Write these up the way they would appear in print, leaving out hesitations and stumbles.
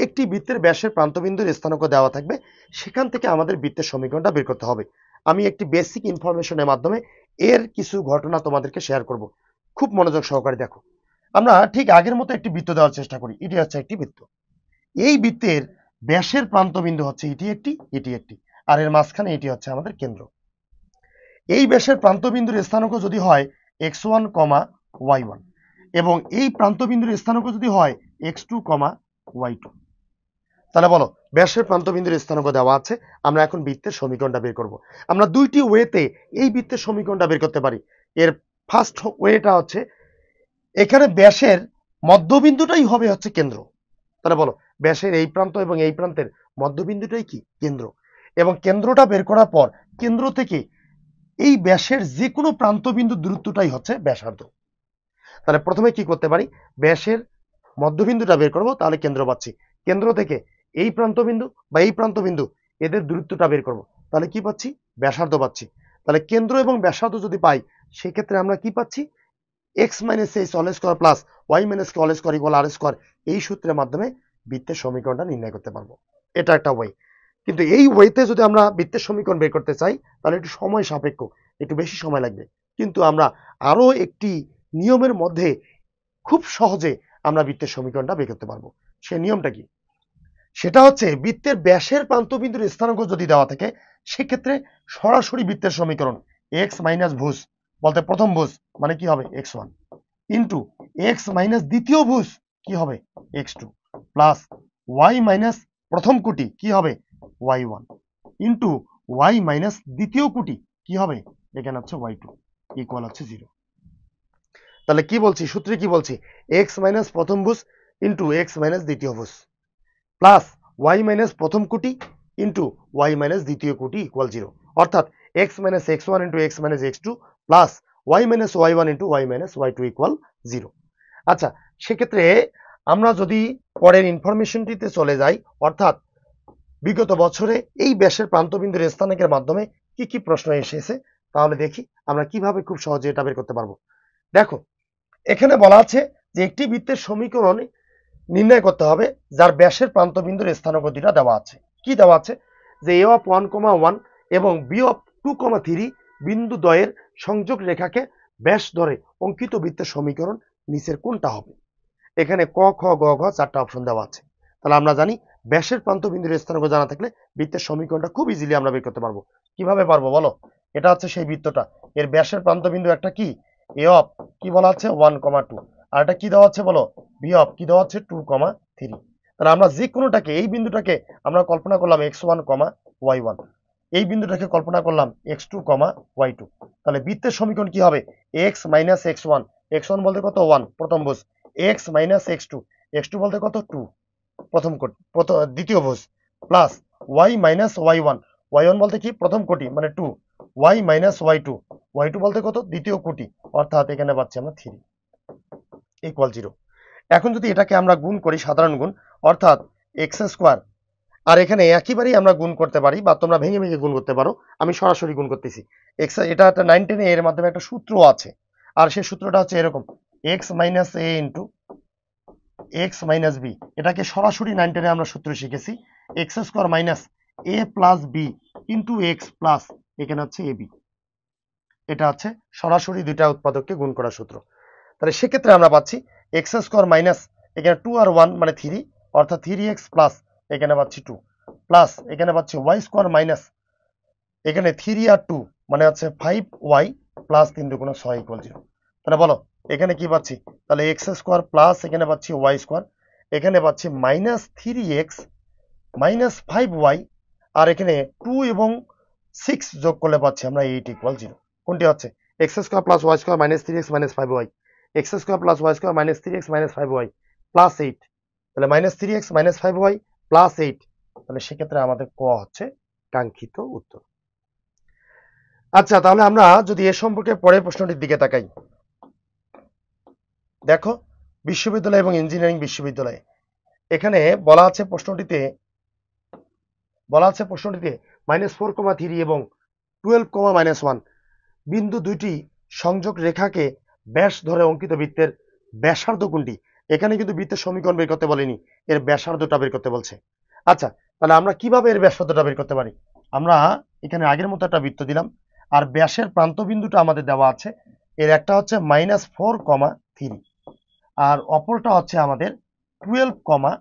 একটি বৃত্তের ব্যাসের প্রান্তবিন্দুর স্থানাঙ্ক দেওয়া থাকবে, সেখান থেকে আমাদের বৃত্তের সমীকরণটা বের করতে হবে। আমি একটি বেসিক ইনফরমেশনের মাধ্যমে এর কিছু ঘটনা তোমাদেরকে শেয়ার করব। খুব মনোযোগ সহকারে দেখো। আমরা ঠিক আগের মতো একটি বৃত্ত দেওয়ার চেষ্টা করি। এটি হচ্ছে একটি বৃত্ত। এই বৃত্তের ব্যাসের প্রান্তবিন্দু হচ্ছে এটি একটি, আর এর মাঝখানে এটি হচ্ছে আমাদের কেন্দ্র। এই ব্যাসের প্রান্তবিন্দুর স্থানাঙ্ক যদি হয় x1, y1 এবং এই প্রান্তবিন্দুর স্থানাঙ্ক যদি হয় x2, y2, তাহলে বলো ব্যাসের প্রান্তবিন্দুর স্থানাঙ্ক দেওয়া আছে, আমরা এখন বৃত্তের সমীকরণটা বের করব। আমরা দুইটি ওয়েতে এই বৃত্তের সমীকরণটা বের করতে পারি। এর ফার্স্ট ওয়েটা হচ্ছে এখানে ব্যাসের মধ্যবিন্দুটাই হবে হচ্ছে কেন্দ্র। তাহলে বলো ব্যাসের এই প্রান্ত এবং এই প্রান্তের মধ্যবিন্দুটাই কি কেন্দ্র, এবং কেন্দ্রটা বের করার পর কেন্দ্র থেকে এই ব্যাসের যে কোনো প্রান্তবিন্দু দূরত্বটাই হচ্ছে ব্যাসার্ধ। তাহলে প্রথমে কি করতে পারি, ব্যাসের মধ্যবিন্দুটা বের করব, তাহলে কেন্দ্র পাচ্ছি। কেন্দ্র থেকে এই প্রান্তবিন্দু বা এই প্রান্তবিন্দু এদের দূরত্বটা বের করব, তাহলে কি পাচ্ছি, ব্যাসার্ধ পাচ্ছি। তাহলে কেন্দ্র এবং ব্যাসার্ধ যদি পাই, সেক্ষেত্রে আমরা কি পাচ্ছি, x minus h whole square plus Y minus k whole square equal r square, এই সূত্রের মাধ্যমে বৃত্তের সমীকরণটা নির্ণয় করতে পারবো। এটা একটা ওয়ে। কিন্তু এই ওয়েতে যদি আমরা বৃত্তের সমীকরণ বের করতে চাই, তাহলে একটু সময় সাপেক্ষ, একটু বেশি সময় লাগবে। কিন্তু আমরা আরো একটি নিয়মের মধ্যে খুব সহজে আমরা বৃত্তের সমীকরণটা বের করতে পারবো। সেই নিয়মটা কি, সেটা হচ্ছে বৃত্তের ব্যাসের প্রান্তবিন্দুর স্থানাঙ্ক যদি দেওয়া থাকে, সেক্ষেত্রে সরাসরি বৃত্তের সমীকরণ এক্স মাইনাস ভুজ বলতে প্রথম ভুজ মানে কি হবে x1 ইন্টু এক্স মাইনাস দ্বিতীয় ভুজ কি হবে x2 প্লাস ওয়াই মাইনাস প্রথম কোটি কি হবে y1 ইন্টু ওয়াই মাইনাস দ্বিতীয় কোটি কি হবে, এখানে হচ্ছে y2 ইকুয়াল হচ্ছে 0। তাহলে কি বলছি, সূত্রে কি বলছি, এক্স মাইনাস প্রথম ভুজ ইন্টু এক্স মাইনাস দ্বিতীয় ভুজ প্লাস ওয়াই মাইনাস প্রথম কোটি ইন্টু ওয়াই মাইনাস দ্বিতীয় কোটি ইকুয়াল 0। অর্থাৎ X minus x1 into x minus x2 plus Y minus y1 into Y minus y2 equal 0। আচ্ছা, সেক্ষেত্রে আমরা যদি পরের ইনফরমেশনটিতে চলে যাই, অর্থাৎ বিগত বছরে এই ব্যাসের প্রান্তবিন্দুর স্থানাঙ্কের মাধ্যমে কি কি প্রশ্ন এসেছে, তাহলে দেখি আমরা কিভাবে খুব সহজে এটা বের করতে পারবো। দেখো, এখানে বলা আছে যে একটি বৃত্তের সমীকরণ নির্ণয় করতে হবে যার ব্যাসের প্রান্তবিন্দুর স্থানাঙ্ক দুইটা দেওয়া আছে। কি দেওয়া আছে, যে a অফ 1, 1 এবং b অফ 2, 3 বিন্দু দ্বয়ের সংযোগ রেখাকে ব্যাস ধরে অঙ্কিত বৃত্তের সমীকরণ নিচের কোনটা হবে। এখানে ক, খ, গ, ঘ চারটা অপশন দেওয়া আছে। তাহলে আমরা জানি ব্যাসের প্রান্তবিন্দুর স্থানাঙ্ক জানা থাকলে বৃত্তের সমীকরণটা খুব ইজিলি আমরা বের করতে পারবো। কিভাবে পারবো বলো, এটা হচ্ছে সেই বৃত্তটা, এর ব্যাসের প্রান্তবিন্দু একটা কি a অফ কি বলা আছে 1, 2, আর এটা কি দেওয়া আছে বলো, b অফ কি দেওয়া আছে 2, 3। তাহলে আমরা যে কোনোটাকে, এই বিন্দুটাকে আমরা কল্পনা করলাম x1, y1, এই বিন্দুটাকে কল্পনা করলাম x2, y2। তাহলে বৃত্তের সমীকরণ কি হবে, x মাইনাস x1, x1 বলতে কত 1 প্রথম ভুজ, x মাইনাস x2, x2 বলতে কত 2 দ্বিতীয় ভুজ, plus y minus y1, y1 বলতে কি প্রথম কোটি মানে 2, y মাইনাস y2, y2 বলতে কত দ্বিতীয় কোটি, অর্থাৎ এখানে পাচ্ছি আমরা 3 ইকুয়াল 0। এখন যদি এটাকে আমরা গুণ করি সাধারণ গুণ, অর্থাৎ এক্স স্কোয়ার, আর এখানে একেবারেই আমরা গুণ করতে পারি বা তোমরা ভেঙে ভেঙে গুণ করতে পারো, আমি সরাসরি গুণ করতেছি। এক্স এটা একটা 9, 10 এর মাধ্যমে একটা সূত্র আছে, আর সেই সূত্রটা হচ্ছে এরকম, x minus a into x minus b. এটাকে সরাসরি 9, 10 আমরা সূত্র শিখেছি, x square minus a plus b into x plus এখানে হচ্ছে এ বি। এটা হচ্ছে সরাসরি দুইটা উৎপাদককে গুণ করার সূত্র। তাহলে সেক্ষেত্রে আমরা পাচ্ছি এক্স স্কোয়ার মাইনাস এখানে 2 আর 1 মানে 3, অর্থাৎ 3x প্লাস এখানে পাচ্ছি 2 প্লাস এখানে পাচ্ছি ওয়াই স্কোয়ার মাইনাস এখানে 3 আর 2 মানে হচ্ছে 5y প্লাস 3 2 6 ইকুয়াল 0। তাহলে বলো এখানে কি পাচ্ছি, তাহলে এক্স স্কোয়ার প্লাস এখানে পাচ্ছি ওয়াই স্কোয়ার, এখানে পাচ্ছি মাইনাস 3x মাইনাস 5y, আর এখানে 2 এবং 6 যোগ করলে পাচ্ছি আমরা 8 ইকুয়াল 0। কোনটি হচ্ছে, X square plus Y square minus 3x minus 5y, X square plus Y square minus 3x minus 5y plus 8, তাহলে minus 3x minus 5y plus 8। তাহলে সেক্ষেত্রে আমাদের ক হচ্ছে কাঙ্ক্ষিত উত্তর। আচ্ছা, তাহলে আমরা যদি এ সম্পর্কে পরের প্রশ্নটির দিকে তাকাই, দেখো বিশ্ববিদ্যালয় এবং ইঞ্জিনিয়ারিং বিশ্ববিদ্যালয়, এখানে বলা আছে প্রশ্নটিতে -4, 3 এবং 12, -1 বিন্দু দুইটি সংযোগ রেখাকে ব্যাস ধরে অঙ্কিত বৃত্তের ব্যাসার্ধ কোনটি, এখানে কিন্তু বৃত্তের সমীকরণ বের করতে বলেনি, এর ব্যাসার্ধটা বের করতে বলছে। আচ্ছা, তাহলে আমরা কিভাবে এর ব্যাসার্ধটা বের করতে পারি? আমরা এখানে আগের মতো একটা বৃত্ত দিলাম, আর ব্যাসের প্রান্ত বিন্দুটা আমাদের দেওয়া আছে, এর একটা হচ্ছে -4,3, আর অপরটা হচ্ছে আমাদের 12,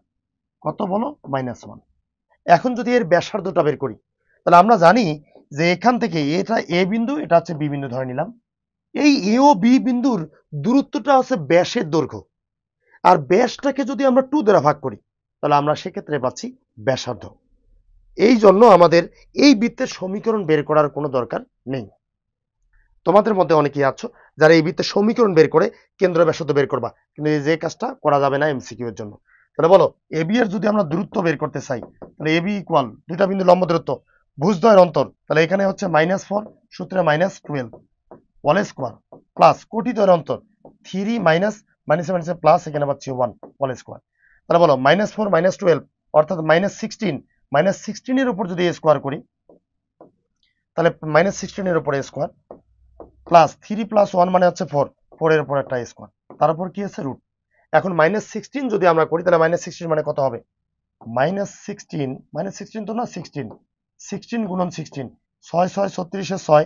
কত বলো, -1। এখন যদি এর ব্যাসার্ধটা বের করি, তাহলে আমরা জানি যে এখান থেকে এটা এ বিন্দু, এটা হচ্ছে বি বিন্দু ধরে নিলাম, এই এ ও বি বিন্দুর দূরত্বটা হচ্ছে ব্যাসের দৈর্ঘ্য, আর ব্যাসটাকে যদি আমরা 2 দ্বারা ভাগ করি, তাহলে আমরা সেক্ষেত্রে পাচ্ছি ব্যাসার্ধ। এই জন্য আমাদের এই বৃত্তের সমীকরণ বের করার কোনো দরকার নেই। তোমাদের মধ্যে অনেকেই আছো যারা এই বৃত্তের সমীকরণ বের করে কেন্দ্র ব্যাসার্ধ বের করবা, কিন্তু এই যে কাজটা করা যাবে না এমসিকিউ এর জন্য। তাহলে বলো, এবি এর যদি আমরা দূরত্ব বের করতে চাই, তাহলে এবি ইকুয়াল দুইটা বিন্দু লম্ব দূরত্ব, ভুজদ্বয়ের অন্তর, তাহলে এখানে হচ্ছে -4 সূত্রে -12 হোল স্কয়ার প্লাস কোটিদ্বয়ের অন্তর 3 মাইনাস মাইনাসে মাইনাসে প্লাস, এখানে পাচ্ছি 1 হোল স্কয়ার। তাহলে বলো -4 -12 অর্থাৎ -16, -16 এর উপর যদি স্কয়ার করি, তাহলে -16 এর উপর স্কয়ার প্লাস 3 প্লাস 1 মানে হচ্ছে 4, 4 এর উপর একটা স্কয়ার, তারপর কি আছে রুট। এখন -16 যদি আমরা করি, তাহলে -16 মানে কত হবে, -16 তো না, 16, 16 গুণন 16, 6 6 36 6,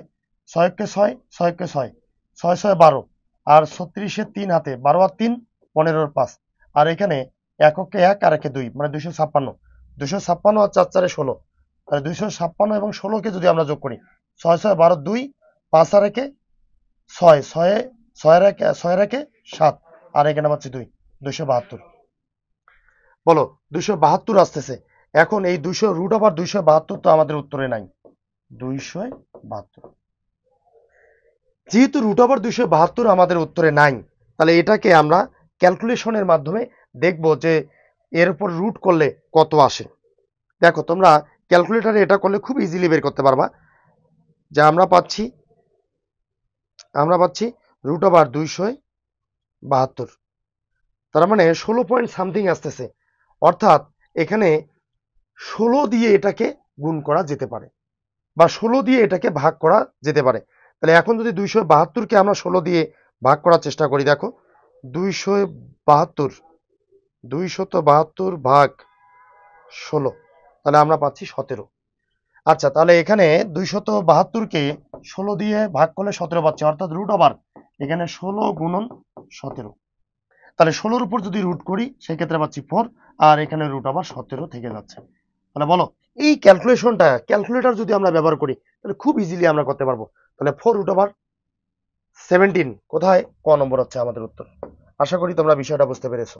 6 কে 6, 6 কে 6, 6 6 12, আর 36 এর 3 হাতে 12 আর 3 15 এর 5, আর এখানে এককে 1 আর একে 2 মানে 256, 256 আর 4 4 16, তাহলে 256 এবং 16 কে যদি আমরা যোগ করি, 6 6 12 2, 5 আর একে 6, 6 এর একে 7, আর এখানে পাচ্ছি 2, 272। বলো 272 আসতেছে। এখন এই 200 রুট ওভার 272 তো আমাদের উত্তরে নাই, 272। যেহেতু রুট ওভার 272 আমাদের উত্তরে নাই, তাহলে এটাকে আমরা ক্যালকুলেশনের মাধ্যমে দেখব যে এর উপর রুট করলে কত আসে। দেখো তোমরা ক্যালকুলেটরে এটা করলে খুব ইজিলি বের করতে পারবা, যে আমরা পাচ্ছি রুট ওভার 272, তার মানে 16 পয়েন্ট সামথিং আসতেছে, অর্থাৎ এখানে 16 দিয়ে এটাকে গুণ করা যেতে পারে, বা 16 দিয়ে এটাকে ভাগ করা যেতে পারে। তাহলে এখন যদি 272কে আমরা 16 দিয়ে ভাগ করার চেষ্টা করি, দেখো 272 ভাগ 16, তাহলে আমরা পাচ্ছি 17। আচ্ছা, তাহলে এখানে 272কে 16 দিয়ে ভাগ করলে 17 পাচ্ছি, অর্থাৎ রুট ওভার এখানে 16 গুণন 17, তাহলে 16-র উপর যদি রুট করি সেক্ষেত্রে পাচ্ছি 4, আর এখানে রুট ওভার 17 থেকে যাচ্ছে। তাহলে বলো এই ক্যালকুলেটর যদি আমরা ব্যবহার করি, তাহলে খুব ইজিলি আমরা করতে পারবো। তাহলে 4√17 কোথায়, ক নম্বর হচ্ছে আমাদের উত্তর। আশা করি তোমরা বিষয়টা বুঝতে পেরেছো।